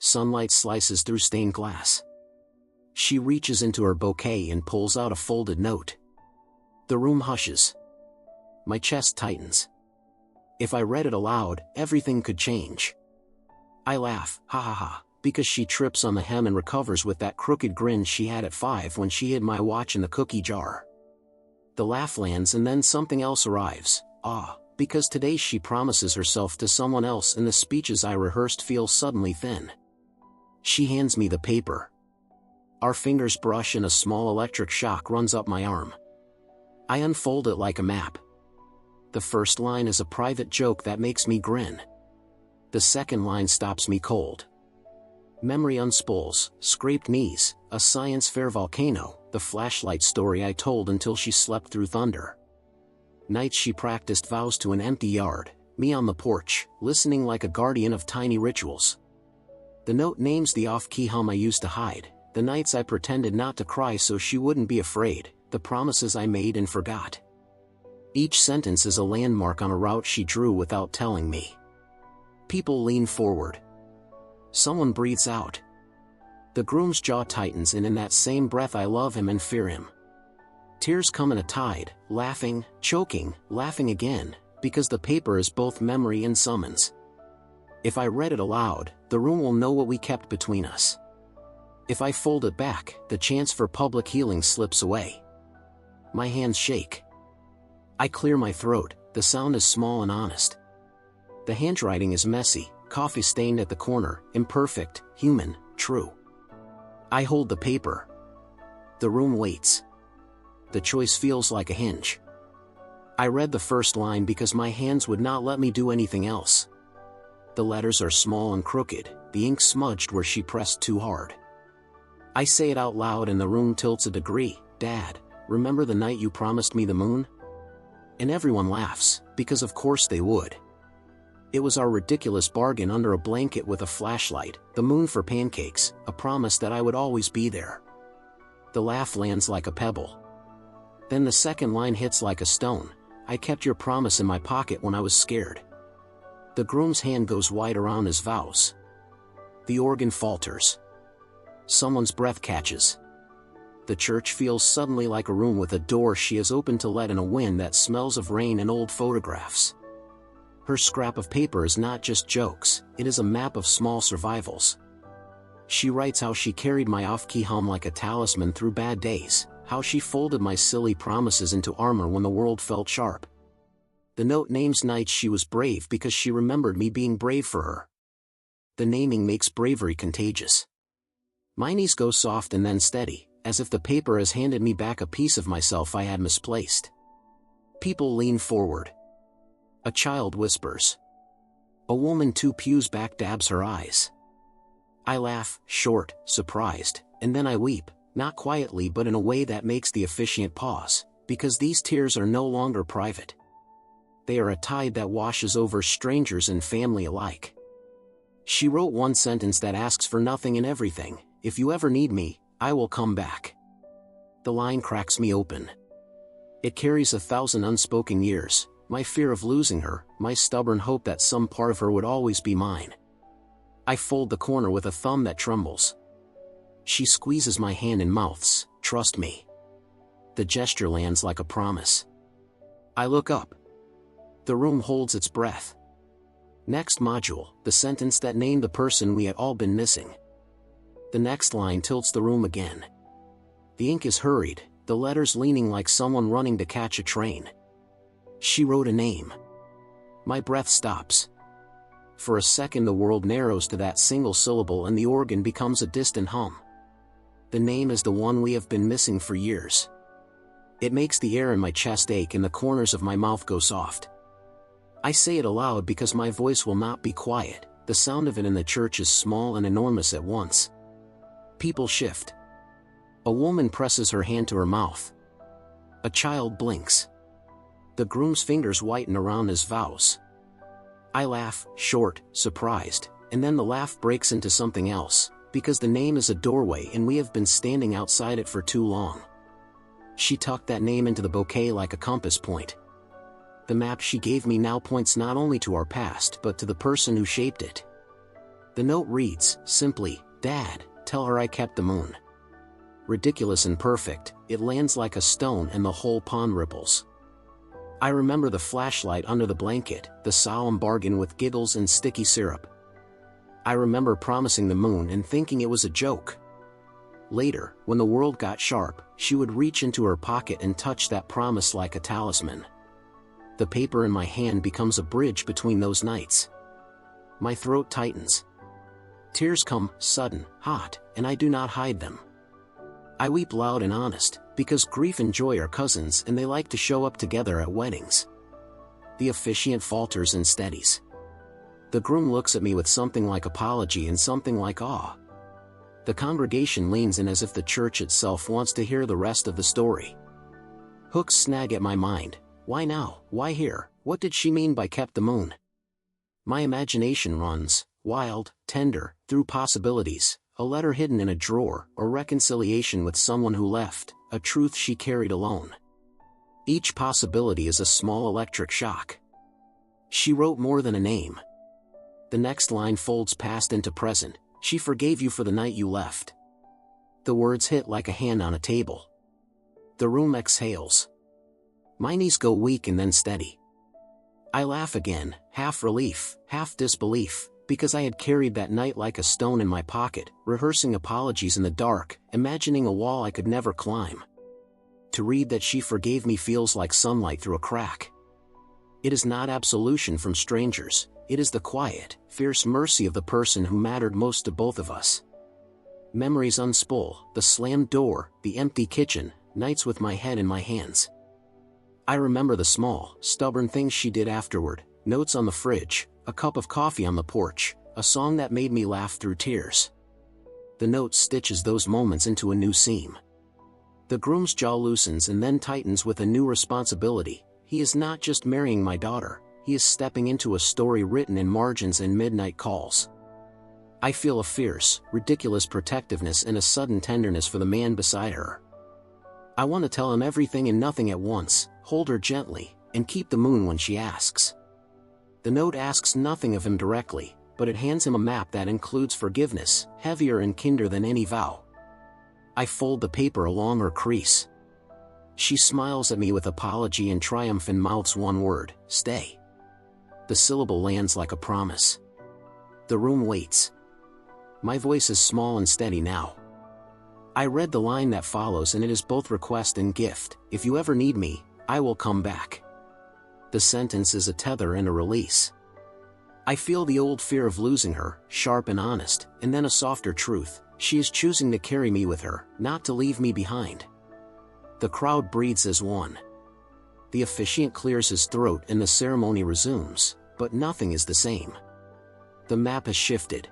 Sunlight slices through stained glass. She reaches into her bouquet and pulls out a folded note. The room hushes. My chest tightens. If I read it aloud, everything could change. I laugh, ha ha ha, because she trips on the hem and recovers with that crooked grin she had at 5 when she hid my watch in the cookie jar. The laugh lands and then something else arrives, because today she promises herself to someone else and the speeches I rehearsed feel suddenly thin. She hands me the paper. Our fingers brush and a small electric shock runs up my arm. I unfold it like a map. The first line is a private joke that makes me grin. The second line stops me cold. Memory unspools, scraped knees, a science fair volcano, the flashlight story I told until she slept through thunder. Nights she practiced vows to an empty yard, me on the porch, listening like a guardian of tiny rituals. The note names the off-key hum I used to hide, the nights I pretended not to cry so she wouldn't be afraid, the promises I made and forgot. Each sentence is a landmark on a route she drew without telling me. People lean forward. Someone breathes out. The groom's jaw tightens and in that same breath I love him and fear him. Tears come in a tide, laughing, choking, laughing again, because the paper is both memory and summons. If I read it aloud, the room will know what we kept between us. If I fold it back, the chance for public healing slips away. My hands shake. I clear my throat, the sound is small and honest. The handwriting is messy, coffee stained at the corner, imperfect, human, true. I hold the paper. The room waits. The choice feels like a hinge. I read the first line because my hands would not let me do anything else. The letters are small and crooked, the ink smudged where she pressed too hard. I say it out loud and the room tilts a degree. Dad, remember the night you promised me the moon? And everyone laughs, because of course they would. It was our ridiculous bargain under a blanket with a flashlight, the moon for pancakes, a promise that I would always be there. The laugh lands like a pebble. Then the second line hits like a stone. I kept your promise in my pocket when I was scared. The groom's hand goes wide around his vows. The organ falters. Someone's breath catches. The church feels suddenly like a room with a door she has opened to let in a wind that smells of rain and old photographs. Her scrap of paper is not just jokes, it is a map of small survivals. She writes how she carried my off-key hum like a talisman through bad days, how she folded my silly promises into armor when the world felt sharp. The note names nights she was brave because she remembered me being brave for her. The naming makes bravery contagious. My knees go soft and then steady, as if the paper has handed me back a piece of myself I had misplaced. People lean forward. A child whispers. A woman 2 pews back dabs her eyes. I laugh, short, surprised, and then I weep, not quietly but in a way that makes the officiant pause, because these tears are no longer private. They are a tide that washes over strangers and family alike. She wrote one sentence that asks for nothing and everything: if you ever need me, I will come back. The line cracks me open. It carries 1,000 unspoken years, my fear of losing her, my stubborn hope that some part of her would always be mine. I fold the corner with a thumb that trembles. She squeezes my hand and mouths, trust me. The gesture lands like a promise. I look up. The room holds its breath. Next module, the sentence that named the person we had all been missing. The next line tilts the room again. The ink is hurried, the letters leaning like someone running to catch a train. She wrote a name. My breath stops. For a second the world narrows to that single syllable and the organ becomes a distant hum. The name is the one we have been missing for years. It makes the air in my chest ache and the corners of my mouth go soft. I say it aloud because my voice will not be quiet, the sound of it in the church is small and enormous at once. People shift. A woman presses her hand to her mouth. A child blinks. The groom's fingers whiten around his vows. I laugh, short, surprised, and then the laugh breaks into something else, because the name is a doorway and we have been standing outside it for too long. She tucked that name into the bouquet like a compass point. The map she gave me now points not only to our past but to the person who shaped it. The note reads, simply, "Dad, tell her I kept the moon." Ridiculous and perfect, it lands like a stone and the whole pond ripples. I remember the flashlight under the blanket, the solemn bargain with giggles and sticky syrup. I remember promising the moon and thinking it was a joke. Later, when the world got sharp, she would reach into her pocket and touch that promise like a talisman. The paper in my hand becomes a bridge between those nights. My throat tightens. Tears come, sudden, hot, and I do not hide them. I weep loud and honest, because grief and joy are cousins and they like to show up together at weddings. The officiant falters and steadies. The groom looks at me with something like apology and something like awe. The congregation leans in as if the church itself wants to hear the rest of the story. Hooks snag at my mind. Why now? Why here? What did she mean by kept the moon? My imagination runs, wild, tender, through possibilities, a letter hidden in a drawer, or reconciliation with someone who left, a truth she carried alone. Each possibility is a small electric shock. She wrote more than a name. The next line folds past into present. She forgave you for the night you left. The words hit like a hand on a table. The room exhales. My knees go weak and then steady. I laugh again, half relief, half disbelief, because I had carried that night like a stone in my pocket, rehearsing apologies in the dark, imagining a wall I could never climb. To read that she forgave me feels like sunlight through a crack. It is not absolution from strangers, it is the quiet, fierce mercy of the person who mattered most to both of us. Memories unspool, the slammed door, the empty kitchen, nights with my head in my hands. I remember the small, stubborn things she did afterward, notes on the fridge, a cup of coffee on the porch, a song that made me laugh through tears. The note stitches those moments into a new seam. The groom's jaw loosens and then tightens with a new responsibility. He is not just marrying my daughter, he is stepping into a story written in margins and midnight calls. I feel a fierce, ridiculous protectiveness and a sudden tenderness for the man beside her. I want to tell him everything and nothing at once, hold her gently, and keep the moon when she asks. The note asks nothing of him directly, but it hands him a map that includes forgiveness, heavier and kinder than any vow. I fold the paper along her crease. She smiles at me with apology and triumph and mouths one word, stay. The syllable lands like a promise. The room waits. My voice is small and steady now. I read the line that follows and it is both request and gift. If you ever need me, I will come back. The sentence is a tether and a release. I feel the old fear of losing her, sharp and honest, and then a softer truth. She is choosing to carry me with her, not to leave me behind. The crowd breathes as one. The officiant clears his throat and the ceremony resumes, but nothing is the same. The map has shifted.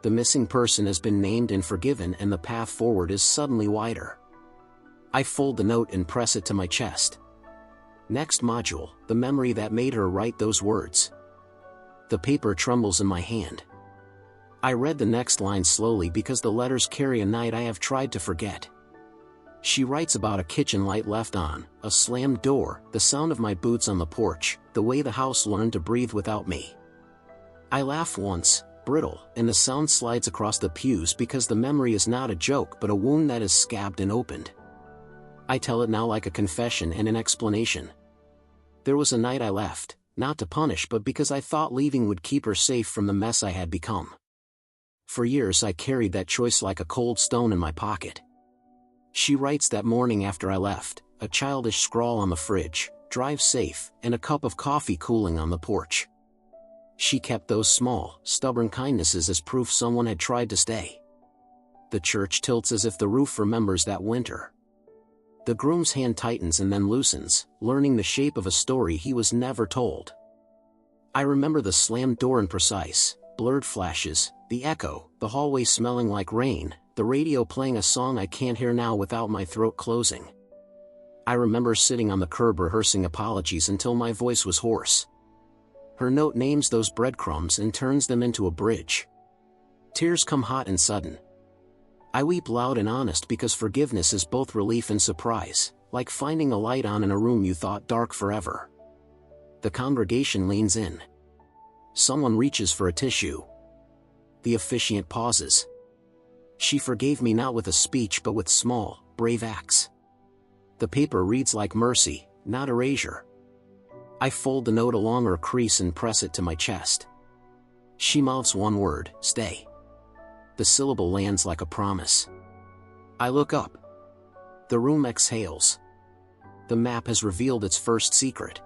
The missing person has been named and forgiven and the path forward is suddenly wider. I fold the note and press it to my chest. Next module, the memory that made her write those words. The paper trembles in my hand. I read the next line slowly because the letters carry a night I have tried to forget. She writes about a kitchen light left on, a slammed door, the sound of my boots on the porch, the way the house learned to breathe without me. I laugh once, brittle, and the sound slides across the pews because the memory is not a joke but a wound that is scabbed and opened. I tell it now like a confession and an explanation. There was a night I left, not to punish but because I thought leaving would keep her safe from the mess I had become. For years I carried that choice like a cold stone in my pocket. She writes that morning after I left, a childish scrawl on the fridge, drive safe, and a cup of coffee cooling on the porch. She kept those small, stubborn kindnesses as proof someone had tried to stay. The church tilts as if the roof remembers that winter. The groom's hand tightens and then loosens, learning the shape of a story he was never told. I remember the slammed door in precise, blurred flashes, the echo, the hallway smelling like rain, the radio playing a song I can't hear now without my throat closing. I remember sitting on the curb rehearsing apologies until my voice was hoarse. Her note names those breadcrumbs and turns them into a bridge. Tears come hot and sudden. I weep loud and honest because forgiveness is both relief and surprise, like finding a light on in a room you thought dark forever. The congregation leans in. Someone reaches for a tissue. The officiant pauses. She forgave me not with a speech but with small, brave acts. The paper reads like mercy, not erasure. I fold the note along her crease and press it to my chest. She mouths one word, stay. The syllable lands like a promise. I look up. The room exhales. The map has revealed its first secret.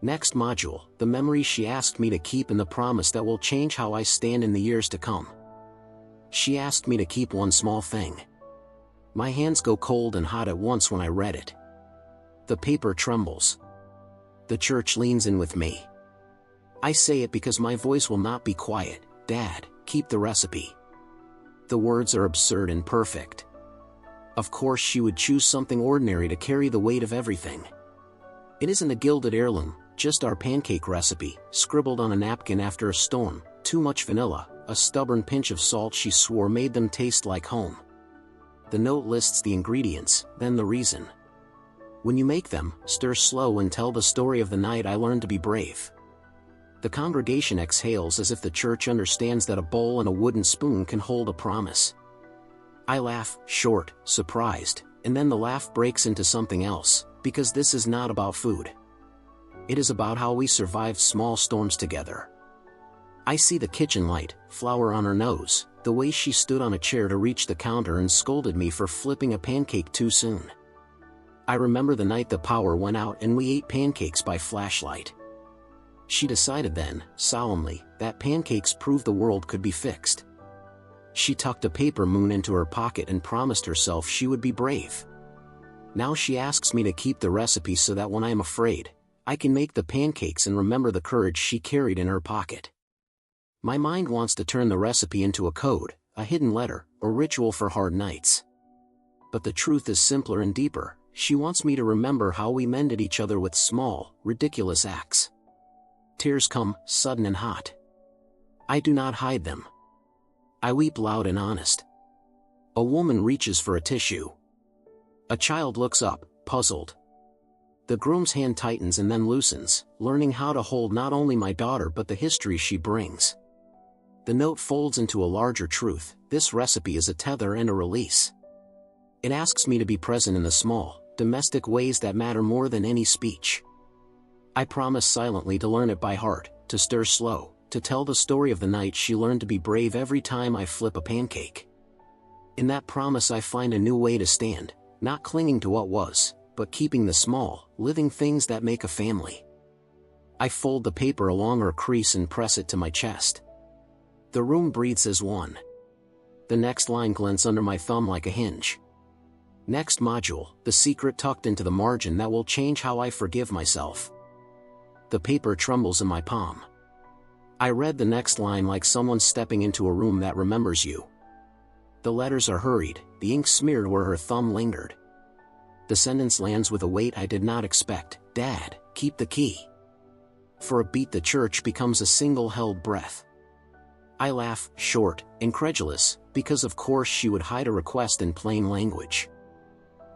Next module, the memory she asked me to keep and the promise that will change how I stand in the years to come. She asked me to keep one small thing. My hands go cold and hot at once when I read it. The paper trembles. The church leans in with me. I say it because my voice will not be quiet. Dad, keep the recipe. The words are absurd and perfect. Of course she would choose something ordinary to carry the weight of everything. It isn't a gilded heirloom, just our pancake recipe, scribbled on a napkin after a storm, too much vanilla, a stubborn pinch of salt she swore made them taste like home. The note lists the ingredients, then the reason. When you make them, stir slow and tell the story of the night I learned to be brave. The congregation exhales as if the church understands that a bowl and a wooden spoon can hold a promise. I laugh, short, surprised, and then the laugh breaks into something else, because this is not about food. It is about how we survive small storms together. I see the kitchen light, flour on her nose, the way she stood on a chair to reach the counter and scolded me for flipping a pancake too soon. I remember the night the power went out and we ate pancakes by flashlight. She decided then, solemnly, that pancakes proved the world could be fixed. She tucked a paper moon into her pocket and promised herself she would be brave. Now she asks me to keep the recipe so that when I am afraid, I can make the pancakes and remember the courage she carried in her pocket. My mind wants to turn the recipe into a code, a hidden letter, or ritual for hard nights. But the truth is simpler and deeper. She wants me to remember how we mended each other with small, ridiculous acts. Tears come, sudden and hot. I do not hide them. I weep loud and honest. A woman reaches for a tissue. A child looks up, puzzled. The groom's hand tightens and then loosens, learning how to hold not only my daughter but the history she brings. The note folds into a larger truth. This recipe is a tether and a release. It asks me to be present in the small, domestic ways that matter more than any speech. I promise silently to learn it by heart, to stir slow, to tell the story of the night she learned to be brave every time I flip a pancake. In that promise I find a new way to stand, not clinging to what was, but keeping the small, living things that make a family. I fold the paper along her crease and press it to my chest. The room breathes as one. The next line glints under my thumb like a hinge. Next module, the secret tucked into the margin that will change how I forgive myself. The paper trembles in my palm. I read the next line like someone stepping into a room that remembers you. The letters are hurried, the ink smeared where her thumb lingered. The sentence lands with a weight I did not expect. Dad, keep the key. For a beat the church becomes a single held breath. I laugh, short, incredulous, because of course she would hide a request in plain language.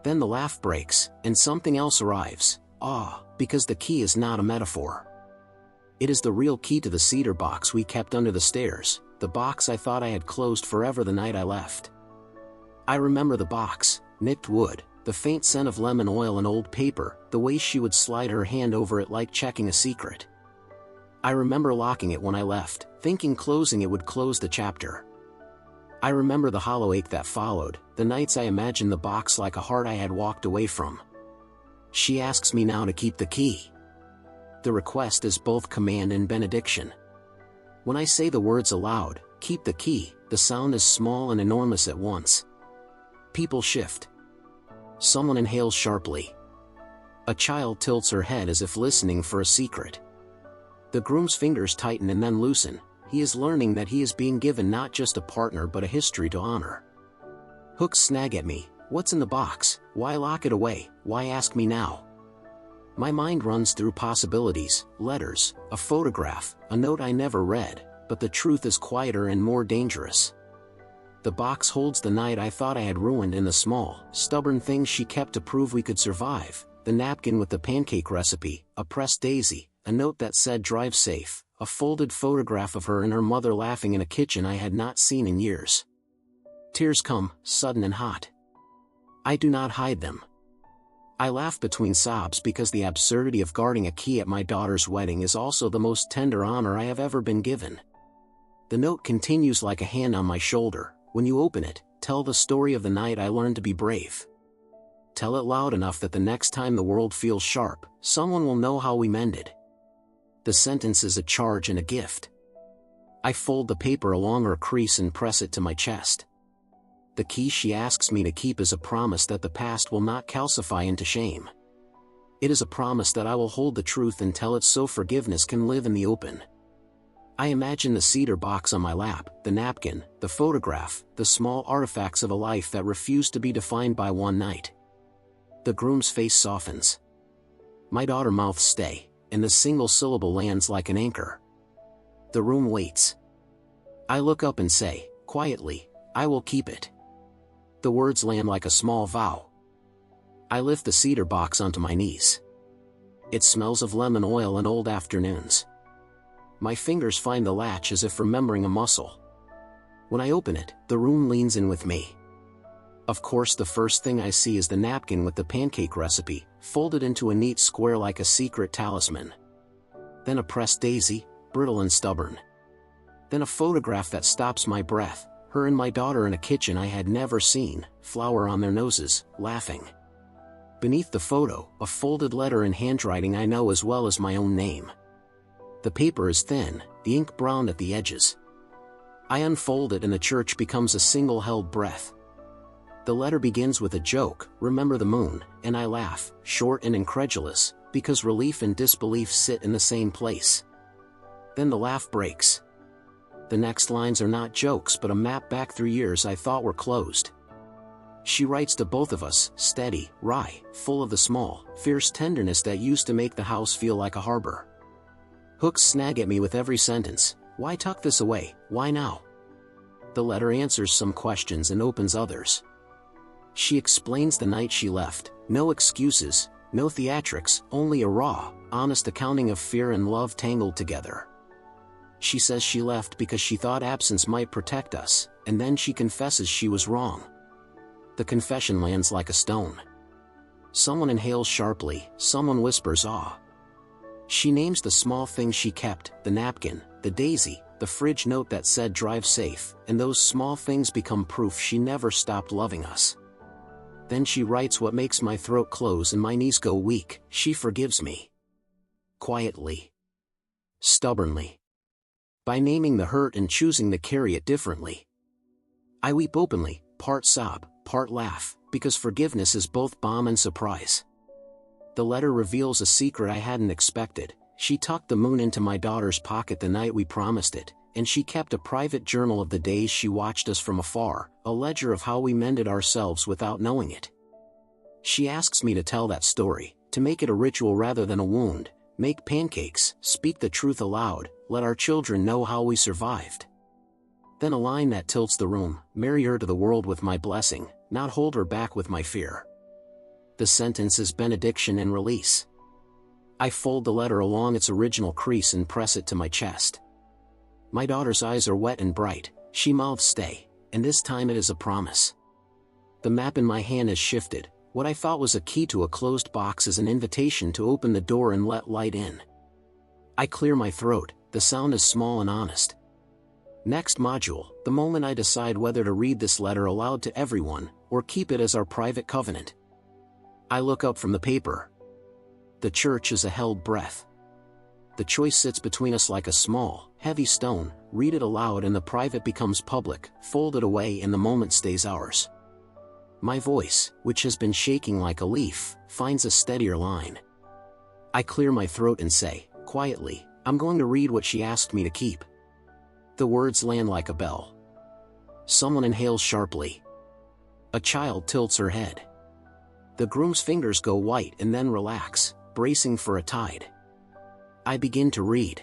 Then the laugh breaks, and something else arrives. Awe, because the key is not a metaphor. It is the real key to the cedar box we kept under the stairs, the box I thought I had closed forever the night I left. I remember the box, nicked wood, the faint scent of lemon oil and old paper, the way she would slide her hand over it like checking a secret. I remember locking it when I left, thinking closing it would close the chapter. I remember the hollow ache that followed, the nights I imagined the box like a heart I had walked away from. She asks me now to keep the key. The request is both command and benediction. When I say the words aloud, keep the key, the sound is small and enormous at once. People shift. Someone inhales sharply. A child tilts her head as if listening for a secret. The groom's fingers tighten and then loosen. He is learning that he is being given not just a partner but a history to honor. Hooks snag at me. What's in the box? Why lock it away? Why ask me now? My mind runs through possibilities, letters, a photograph, a note I never read, but the truth is quieter and more dangerous. The box holds the night I thought I had ruined and the small, stubborn things she kept to prove we could survive, the napkin with the pancake recipe, a pressed daisy, a note that said "Drive safe," a folded photograph of her and her mother laughing in a kitchen I had not seen in years. Tears come, sudden and hot. I do not hide them. I laugh between sobs because the absurdity of guarding a key at my daughter's wedding is also the most tender honor I have ever been given. The note continues like a hand on my shoulder. When you open it, tell the story of the night I learned to be brave. Tell it loud enough that the next time the world feels sharp, someone will know how we mended. The sentence is a charge and a gift. I fold the paper along her crease and press it to my chest. The key she asks me to keep is a promise that the past will not calcify into shame. It is a promise that I will hold the truth and tell it so forgiveness can live in the open. I imagine the cedar box on my lap, the napkin, the photograph, the small artifacts of a life that refused to be defined by one night. The groom's face softens. My daughter's mouth stays, and the single syllable lands like an anchor. The room waits. I look up and say, quietly, "I will keep it." The words land like a small vow. I lift the cedar box onto my knees. It smells of lemon oil and old afternoons. My fingers find the latch as if remembering a muscle. When I open it, the room leans in with me. Of course, the first thing I see is the napkin with the pancake recipe, folded into a neat square like a secret talisman. Then a pressed daisy, brittle and stubborn. Then a photograph that stops my breath, her and my daughter in a kitchen I had never seen, flour on their noses, laughing. Beneath the photo, a folded letter in handwriting I know as well as my own name. The paper is thin, the ink brown at the edges. I unfold it and the church becomes a single held breath. The letter begins with a joke, "Remember the moon," and I laugh, short and incredulous, because relief and disbelief sit in the same place. Then the laugh breaks. The next lines are not jokes but a map back through years I thought were closed. She writes to both of us, steady, wry, full of the small, fierce tenderness that used to make the house feel like a harbor. Hooks snag at me with every sentence. Why tuck this away? Why now? The letter answers some questions and opens others. She explains the night she left. No excuses, no theatrics, only a raw, honest accounting of fear and love tangled together. She says she left because she thought absence might protect us, and then she confesses she was wrong. The confession lands like a stone. Someone inhales sharply, someone whispers awe. She names the small things she kept, the napkin, the daisy, the fridge note that said "Drive safe," and those small things become proof she never stopped loving us. Then she writes what makes my throat close and my knees go weak. She forgives me. Quietly. Stubbornly. By naming the hurt and choosing to carry it differently. I weep openly, part sob, part laugh, because forgiveness is both balm and surprise. The letter reveals a secret I hadn't expected. She tucked the moon into my daughter's pocket the night we promised it, and she kept a private journal of the days she watched us from afar, a ledger of how we mended ourselves without knowing it. She asks me to tell that story, to make it a ritual rather than a wound, make pancakes, speak the truth aloud, let our children know how we survived. Then a line that tilts the room, marry her to the world with my blessing, not hold her back with my fear. The sentence is benediction and release. I fold the letter along its original crease and press it to my chest. My daughter's eyes are wet and bright. She mouths "Stay," and this time it is a promise. The map in my hand has shifted. What I thought was a key to a closed box is an invitation to open the door and let light in. I clear my throat. The sound is small and honest. Next module, the moment I decide whether to read this letter aloud to everyone, or keep it as our private covenant. I look up from the paper. The church is a held breath. The choice sits between us like a small, heavy stone. Read it aloud and the private becomes public, fold it away and the moment stays ours. My voice, which has been shaking like a leaf, finds a steadier line. I clear my throat and say, quietly, "I'm going to read what she asked me to keep." The words land like a bell. Someone inhales sharply. A child tilts her head. The groom's fingers go white and then relax, bracing for a tide. I begin to read.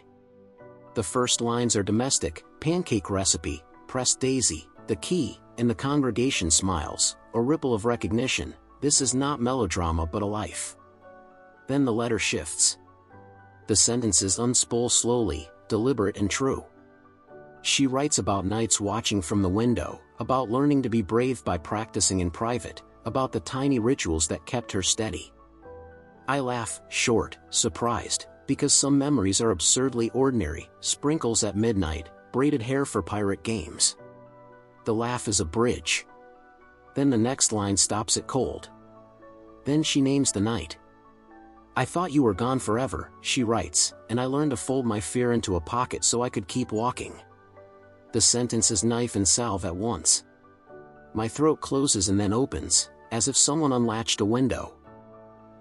The first lines are domestic, pancake recipe, pressed daisy, the key, and the congregation smiles, a ripple of recognition. This is not melodrama but a life. Then the letter shifts. The sentences unspool slowly, deliberate and true. She writes about nights watching from the window, about learning to be brave by practicing in private, about the tiny rituals that kept her steady. I laugh, short, surprised, because some memories are absurdly ordinary: sprinkles at midnight, braided hair for pirate games. The laugh is a bridge. Then the next line stops it cold. Then she names the night. "I thought you were gone forever," she writes, and I learned to fold my fear into a pocket so I could keep walking. The sentence is knife and salve at once. My throat closes and then opens, as if someone unlatched a window.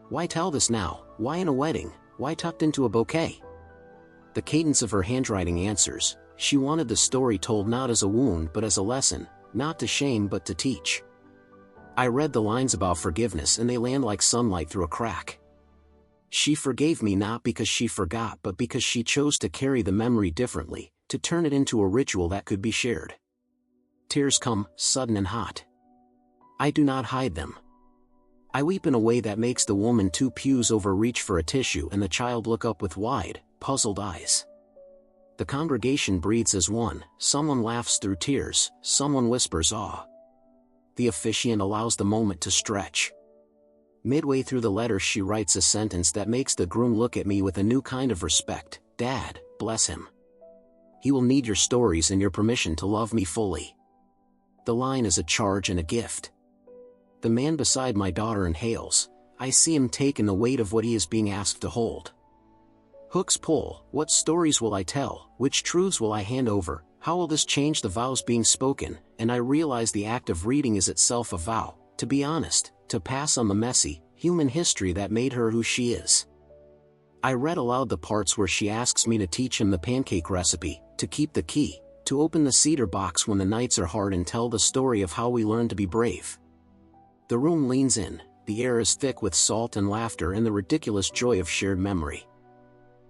Why tell this now? Why in a wedding? Why tucked into a bouquet? The cadence of her handwriting answers. She wanted the story told not as a wound but as a lesson, not to shame but to teach. I read the lines about forgiveness and they land like sunlight through a crack. She forgave me not because she forgot but because she chose to carry the memory differently, to turn it into a ritual that could be shared. Tears come, sudden and hot. I do not hide them. I weep in a way that makes the woman 2 pews over reach for a tissue and the child look up with wide, puzzled eyes. The congregation breathes as one. Someone laughs through tears, someone whispers awe. The officiant allows the moment to stretch. Midway through the letter she writes a sentence that makes the groom look at me with a new kind of respect. "Dad, bless him. He will need your stories and your permission to love me fully." The line is a charge and a gift. The man beside my daughter inhales. I see him take in the weight of what he is being asked to hold. Hooks pull. What stories will I tell? Which truths will I hand over? How will this change the vows being spoken? And I realize the act of reading is itself a vow, to be honest, to pass on the messy, human history that made her who she is. I read aloud the parts where she asks me to teach him the pancake recipe, to keep the key, to open the cedar box when the nights are hard and tell the story of how we learn to be brave. The room leans in, the air is thick with salt and laughter and the ridiculous joy of shared memory.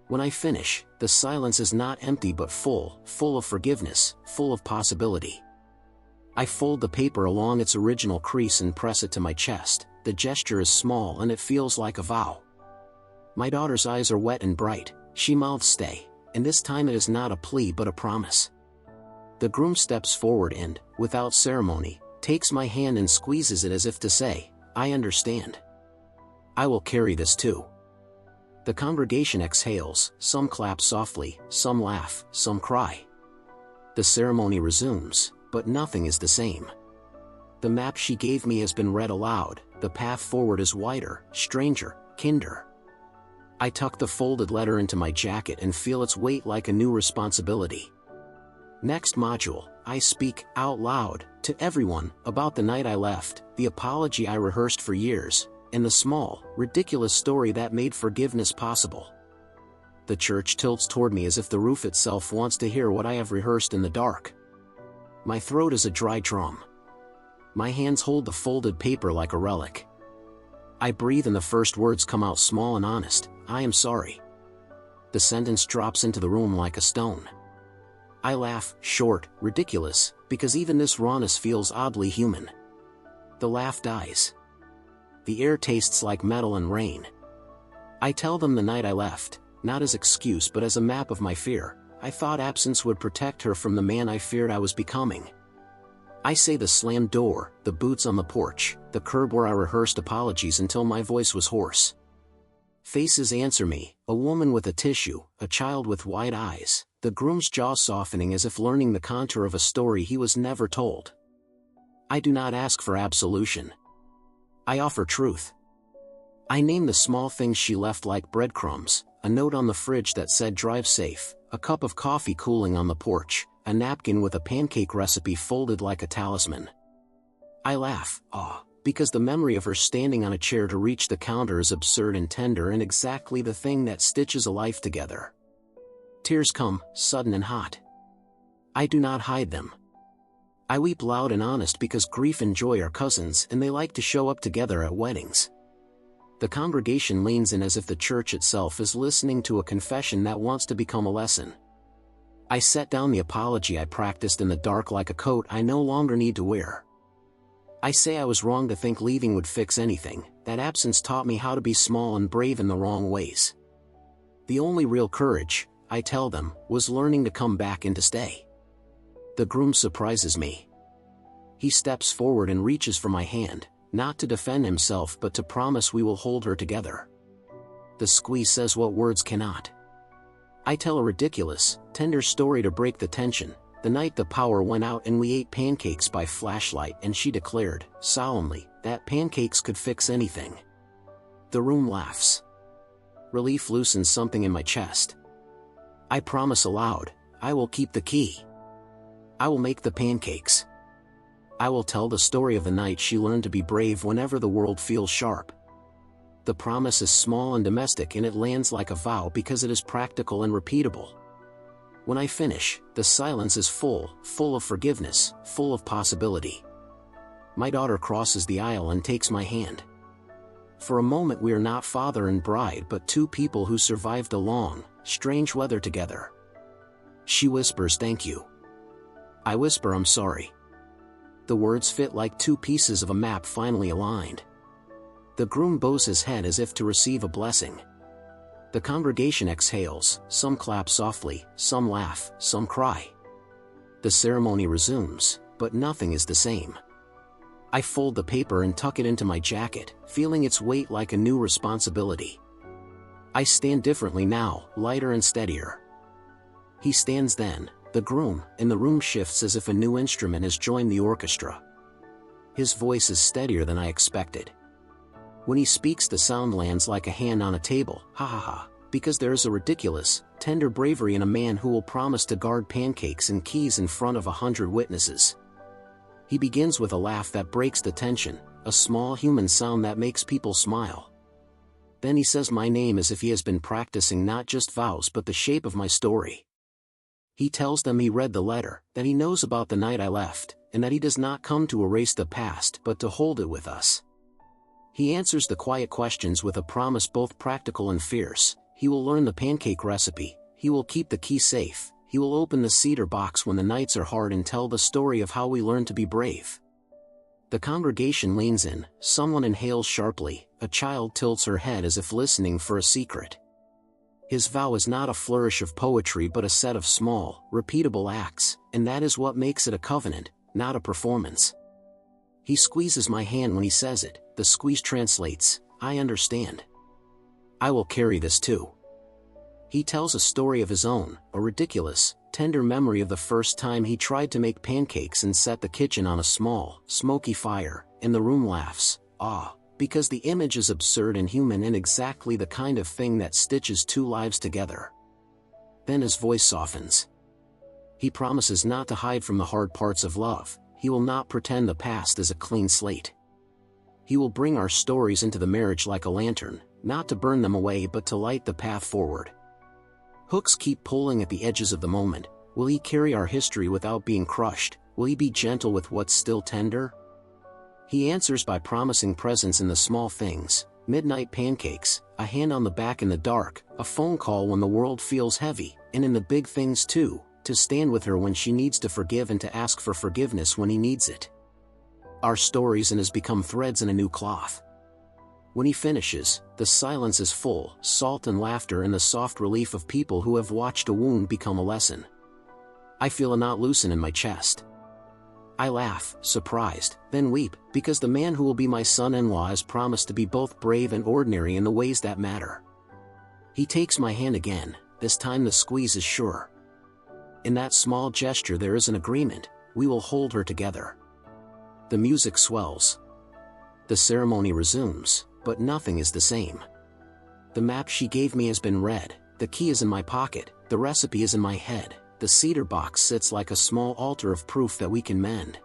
When I finish, the silence is not empty but full of forgiveness, full of possibility. I fold the paper along its original crease and press it to my chest. The gesture is small and it feels like a vow. My daughter's eyes are wet and bright. She mouths stay, and this time it is not a plea but a promise. The groom steps forward and, without ceremony, takes my hand and squeezes it as if to say, "I understand. I will carry this too." The congregation exhales, some clap softly, some laugh, some cry. The ceremony resumes, but nothing is the same. The map she gave me has been read aloud. The path forward is wider, stranger, kinder. I tuck the folded letter into my jacket and feel its weight like a new responsibility. Next module, I speak, out loud, to everyone, about the night I left, the apology I rehearsed for years, and the small, ridiculous story that made forgiveness possible. The church tilts toward me as if the roof itself wants to hear what I have rehearsed in the dark. My throat is a dry drum. My hands hold the folded paper like a relic. I breathe and the first words come out small and honest. "I am sorry." The sentence drops into the room like a stone. I laugh, short, ridiculous, because even this rawness feels oddly human. The laugh dies. The air tastes like metal and rain. I tell them the night I left, not as excuse but as a map of my fear. I thought absence would protect her from the man I feared I was becoming. I say the slammed door, the boots on the porch, the curb where I rehearsed apologies until my voice was hoarse. Faces answer me, a woman with a tissue, a child with wide eyes, the groom's jaw softening as if learning the contour of a story he was never told. I do not ask for absolution. I offer truth. I name the small things she left like breadcrumbs, a note on the fridge that said "drive safe," a cup of coffee cooling on the porch, a napkin with a pancake recipe folded like a talisman. I laugh, because the memory of her standing on a chair to reach the counter is absurd and tender and exactly the thing that stitches a life together. Tears come, sudden and hot. I do not hide them. I weep loud and honest because grief and joy are cousins and they like to show up together at weddings. The congregation leans in as if the church itself is listening to a confession that wants to become a lesson. I set down the apology I practiced in the dark like a coat I no longer need to wear. I say I was wrong to think leaving would fix anything, that absence taught me how to be small and brave in the wrong ways. The only real courage, I tell them, was learning to come back and to stay. The groom surprises me. He steps forward and reaches for my hand, not to defend himself but to promise we will hold her together. The squeeze says what words cannot. I tell a ridiculous, tender story to break the tension. The night the power went out and we ate pancakes by flashlight, and she declared, solemnly, that pancakes could fix anything. The room laughs. Relief loosens something in my chest. I promise aloud, I will keep the key. I will make the pancakes. I will tell the story of the night she learned to be brave whenever the world feels sharp. The promise is small and domestic, and it lands like a vow because it is practical and repeatable. When I finish, the silence is full of forgiveness, full of possibility. My daughter crosses the aisle and takes my hand. For a moment we are not father and bride but two people who survived a long, strange weather together. She whispers thank you. I whisper I'm sorry. The words fit like two pieces of a map finally aligned. The groom bows his head as if to receive a blessing. The congregation exhales, some clap softly, some laugh, some cry. The ceremony resumes, but nothing is the same. I fold the paper and tuck it into my jacket, feeling its weight like a new responsibility. I stand differently now, lighter and steadier. He stands then, the groom, and the room shifts as if a new instrument has joined the orchestra. His voice is steadier than I expected. When he speaks, the sound lands like a hand on a table, ha ha ha, because there is a ridiculous, tender bravery in a man who will promise to guard pancakes and keys in front of 100 witnesses. He begins with a laugh that breaks the tension, a small human sound that makes people smile. Then he says my name as if he has been practicing not just vows but the shape of my story. He tells them he read the letter, that he knows about the night I left, and that he does not come to erase the past but to hold it with us. He answers the quiet questions with a promise both practical and fierce. He will learn the pancake recipe, he will keep the key safe, he will open the cedar box when the nights are hard and tell the story of how we learned to be brave. The congregation leans in, someone inhales sharply, a child tilts her head as if listening for a secret. His vow is not a flourish of poetry but a set of small, repeatable acts, and that is what makes it a covenant, not a performance. He squeezes my hand when he says it. The squeeze translates, I understand. I will carry this too. He tells a story of his own, a ridiculous, tender memory of the first time he tried to make pancakes and set the kitchen on a small, smoky fire, and the room laughs, because the image is absurd and human and exactly the kind of thing that stitches two lives together. Then his voice softens. He promises not to hide from the hard parts of love. He will not pretend the past is a clean slate. He will bring our stories into the marriage like a lantern, not to burn them away but to light the path forward. Hooks keep pulling at the edges of the moment. Will he carry our history without being crushed? Will he be gentle with what's still tender? He answers by promising presence in the small things, midnight pancakes, a hand on the back in the dark, a phone call when the world feels heavy, and in the big things too, to stand with her when she needs to forgive and to ask for forgiveness when he needs it. Our stories and has become threads in a new cloth. When he finishes, the silence is full, salt and laughter and the soft relief of people who have watched a wound become a lesson. I feel a knot loosen in my chest. I laugh, surprised, then weep, because the man who will be my son-in-law has promised to be both brave and ordinary in the ways that matter. He takes my hand again, this time the squeeze is sure. In that small gesture there is an agreement, we will hold her together. The music swells. The ceremony resumes, but nothing is the same. The map she gave me has been read, the key is in my pocket, the recipe is in my head, the cedar box sits like a small altar of proof that we can mend.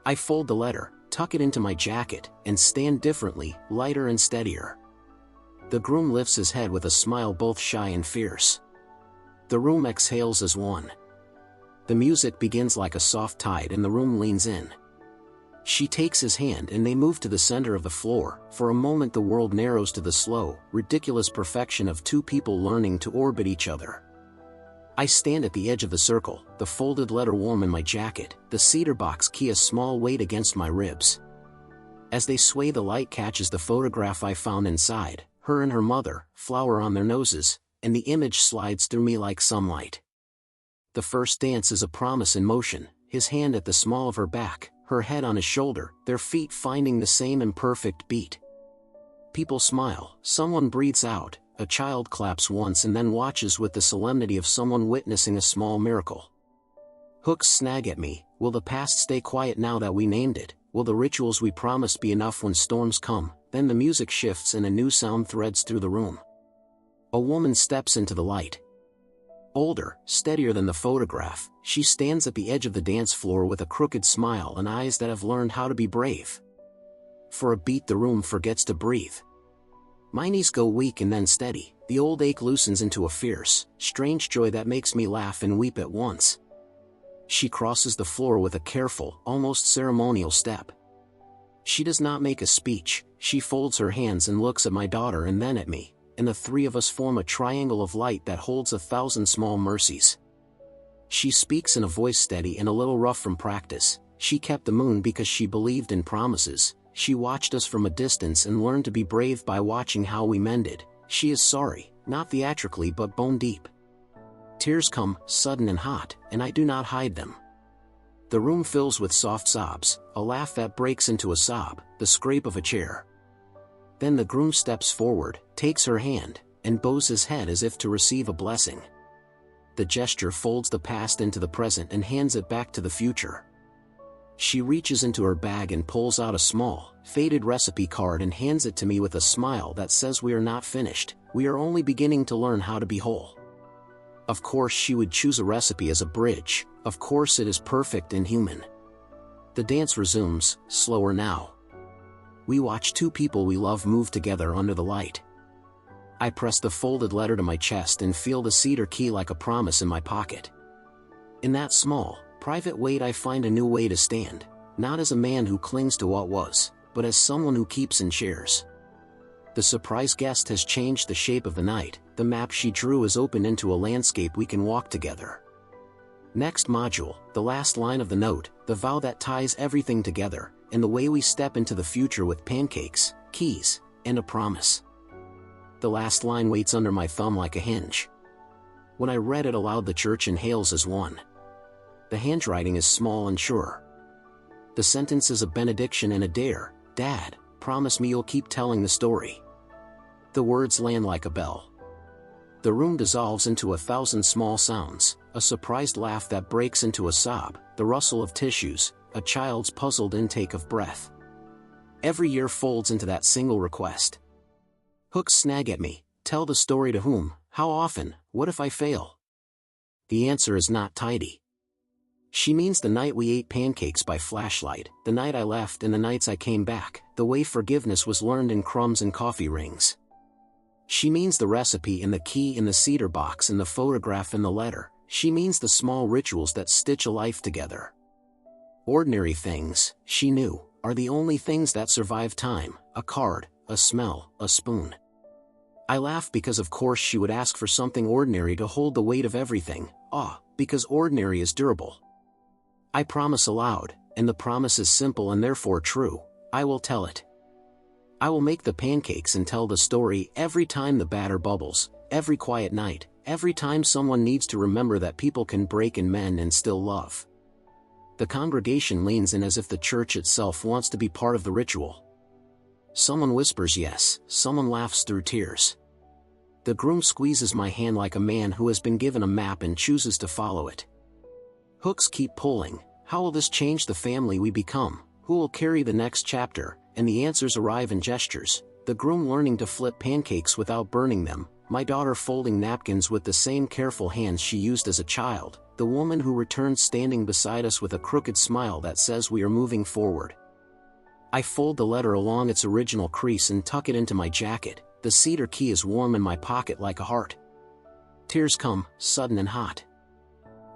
I fold the letter, tuck it into my jacket, and stand differently, lighter and steadier. The groom lifts his head with a smile both shy and fierce. The room exhales as one. The music begins like a soft tide and the room leans in. She takes his hand and they move to the center of the floor. For a moment the world narrows to the slow, ridiculous perfection of two people learning to orbit each other. I stand at the edge of the circle, the folded letter warm in my jacket, the cedar box key a small weight against my ribs. As they sway the light catches the photograph I found inside, her and her mother, flower on their noses, and the image slides through me like sunlight. The first dance is a promise in motion, his hand at the small of her back, her head on his shoulder, their feet finding the same imperfect beat. People smile, someone breathes out, a child claps once and then watches with the solemnity of someone witnessing a small miracle. Hooks snag at me, will the past stay quiet now that we named it? Will the rituals we promised be enough when storms come? Then the music shifts and a new sound threads through the room. A woman steps into the light. Older, steadier than the photograph, she stands at the edge of the dance floor with a crooked smile and eyes that have learned how to be brave. For a beat the room forgets to breathe. My knees go weak and then steady, the old ache loosens into a fierce, strange joy that makes me laugh and weep at once. She crosses the floor with a careful, almost ceremonial step. She does not make a speech, she folds her hands and looks at my daughter and then at me, and the three of us form a triangle of light that holds 1,000 small mercies. She speaks in a voice steady and a little rough from practice. She kept the moon because she believed in promises. She watched us from a distance and learned to be brave by watching how we mended. She is sorry, not theatrically but bone deep. Tears come, sudden and hot, and I do not hide them. The room fills with soft sobs, a laugh that breaks into a sob, the scrape of a chair. Then the groom steps forward, takes her hand, and bows his head as if to receive a blessing. The gesture folds the past into the present and hands it back to the future. She reaches into her bag and pulls out a small, faded recipe card and hands it to me with a smile that says we are not finished, we are only beginning to learn how to be whole. Of course she would choose a recipe as a bridge, of course it is perfect and human. The dance resumes, slower now. We watch two people we love move together under the light. I press the folded letter to my chest and feel the cedar key like a promise in my pocket. In that small, private weight I find a new way to stand, not as a man who clings to what was, but as someone who keeps and shares. The surprise guest has changed the shape of the night, the map she drew is opened into a landscape we can walk together. Next module, the last line of the note, the vow that ties everything together, and the way we step into the future with pancakes, keys, and a promise. The last line waits under my thumb like a hinge. When I read it aloud the church inhales as one. The handwriting is small and sure. The sentence is a benediction and a dare, Dad, promise me you'll keep telling the story. The words land like a bell. The room dissolves into 1,000 small sounds, a surprised laugh that breaks into a sob, the rustle of tissues, a child's puzzled intake of breath. Every year folds into that single request. Hooks snag at me, tell the story to whom, how often, what if I fail? The answer is not tidy. She means the night we ate pancakes by flashlight, the night I left and the nights I came back, the way forgiveness was learned in crumbs and coffee rings. She means the recipe and the key in the cedar box and the photograph in the letter. She means the small rituals that stitch a life together. Ordinary things, she knew, are the only things that survive time, a card, a smell, a spoon. I laugh because of course she would ask for something ordinary to hold the weight of everything, because ordinary is durable. I promise aloud, and the promise is simple and therefore true, I will tell it. I will make the pancakes and tell the story every time the batter bubbles, every quiet night, every time someone needs to remember that people can break and mend and still love. The congregation leans in as if the church itself wants to be part of the ritual. Someone whispers yes, someone laughs through tears. The groom squeezes my hand like a man who has been given a map and chooses to follow it. Hooks keep pulling. How will this change the family we become? Who will carry the next chapter? And the answers arrive in gestures. The groom learning to flip pancakes without burning them, my daughter folding napkins with the same careful hands she used as a child, the woman who returns standing beside us with a crooked smile that says we are moving forward. I fold the letter along its original crease and tuck it into my jacket. The cedar key is warm in my pocket like a heart. Tears come, sudden and hot.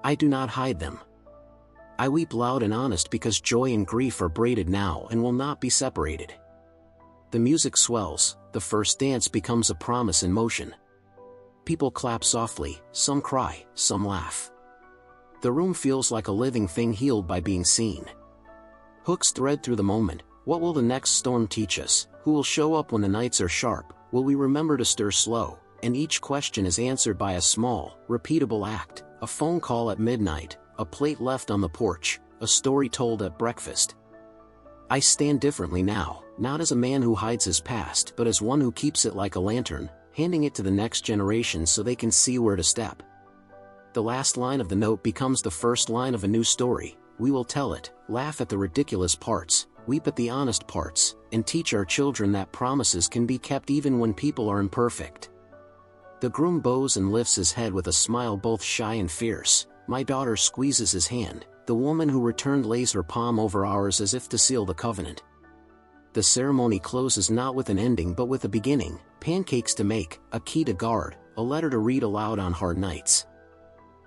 I do not hide them. I weep loud and honest because joy and grief are braided now and will not be separated. The music swells, the first dance becomes a promise in motion. People clap softly, some cry, some laugh. The room feels like a living thing healed by being seen. Hooks thread through the moment. What will the next storm teach us? Who will show up when the nights are sharp? Will we remember to stir slow? and each question is answered by a small, repeatable act, a phone call at midnight, a plate left on the porch, a story told at breakfast. I stand differently now, not as a man who hides his past but as one who keeps it like a lantern, handing it to the next generation so they can see where to step. The last line of the note becomes the first line of a new story. We will tell it, laugh at the ridiculous parts, weep at the honest parts, and teach our children that promises can be kept even when people are imperfect. The groom bows and lifts his head with a smile both shy and fierce. My daughter squeezes his hand. The woman who returned lays her palm over ours as if to seal the covenant. The ceremony closes not with an ending but with a beginning, pancakes to make, a key to guard, a letter to read aloud on hard nights.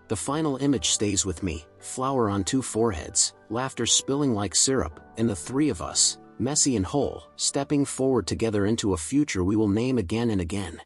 The final image stays with me, flour on 2 foreheads, laughter spilling like syrup, and the 3 of us, messy and whole, stepping forward together into a future we will name again and again.